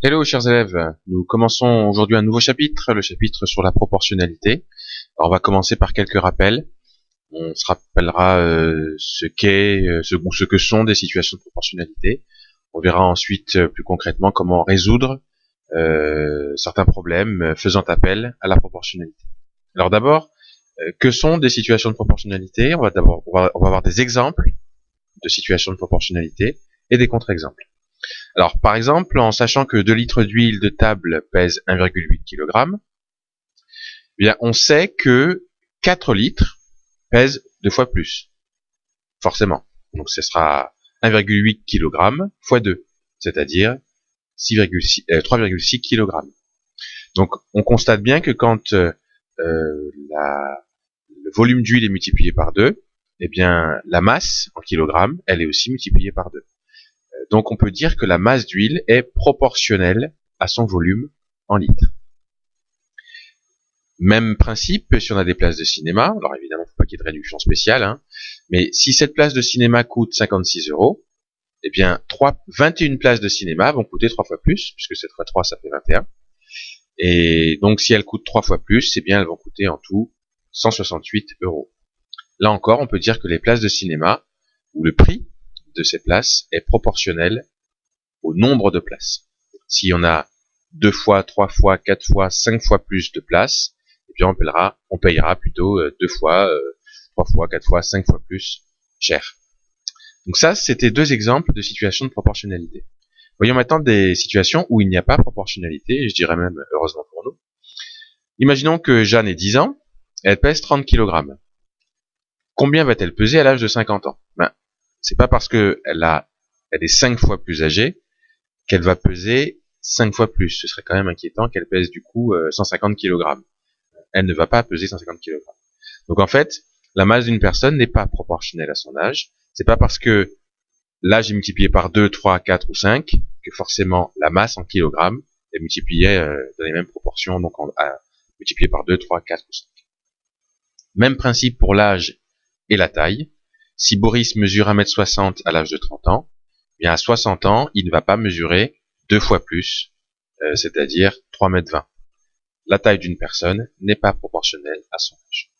Hello chers élèves, nous commençons aujourd'hui un nouveau chapitre, le chapitre sur la proportionnalité. Alors on va commencer par quelques rappels. On se rappellera ce que sont des situations de proportionnalité. On verra ensuite plus concrètement comment résoudre certains problèmes faisant appel à la proportionnalité. Alors d'abord, que sont des situations de proportionnalité? On va avoir des exemples de situations de proportionnalité et des contre-exemples. Alors, par exemple, en sachant que 2 litres d'huile de table pèse 1,8 kg, eh bien, on sait que 4 litres pèsent 2 fois plus, forcément. Donc, ce sera 1,8 kg fois 2, c'est-à-dire 3,6 kg. Donc, on constate bien que quand le volume d'huile est multiplié par 2, eh bien, la masse en kilogrammes, elle est aussi multipliée par 2. Donc on peut dire que la masse d'huile est proportionnelle à son volume en litres. Même principe si on a des places de cinéma. Alors évidemment, il ne faut pas qu'il y ait de réduction spéciale, mais si cette place de cinéma coûte 56 €, eh bien 21 places de cinéma vont coûter 3 fois plus, puisque 7 fois 3 ça fait 21. Et donc si elles coûtent 3 fois plus, eh bien elles vont coûter en tout 168 €. Là encore, on peut dire que les places de cinéma, ou le prix de ces places est proportionnel au nombre de places. Si on a 2 fois, 3 fois, 4 fois, 5 fois plus de places, eh bien on payera plutôt 2 fois, 3 fois, 4 fois, 5 fois plus cher. Donc ça, c'était 2 exemples de situations de proportionnalité. Voyons maintenant des situations où il n'y a pas proportionnalité, et je dirais même heureusement pour nous. Imaginons que Jeanne ait 10 ans, et elle pèse 30 kg. Combien va-t-elle peser à l'âge de 50 ans? C'est pas parce qu'elle est 5 fois plus âgée qu'elle va peser 5 fois plus. Ce serait quand même inquiétant qu'elle pèse du coup 150 kg. Elle ne va pas peser 150 kg. Donc en fait, la masse d'une personne n'est pas proportionnelle à son âge. C'est pas parce que l'âge est multiplié par 2, 3, 4 ou 5 que forcément la masse en kilogrammes est multipliée dans les mêmes proportions, donc multipliée par 2, 3, 4 ou 5. Même principe pour l'âge et la taille. Si Boris mesure 1m60 à l'âge de 30 ans, bien à 60 ans, il ne va pas mesurer 2 fois plus, c'est-à-dire 3,20 m. La taille d'une personne n'est pas proportionnelle à son âge.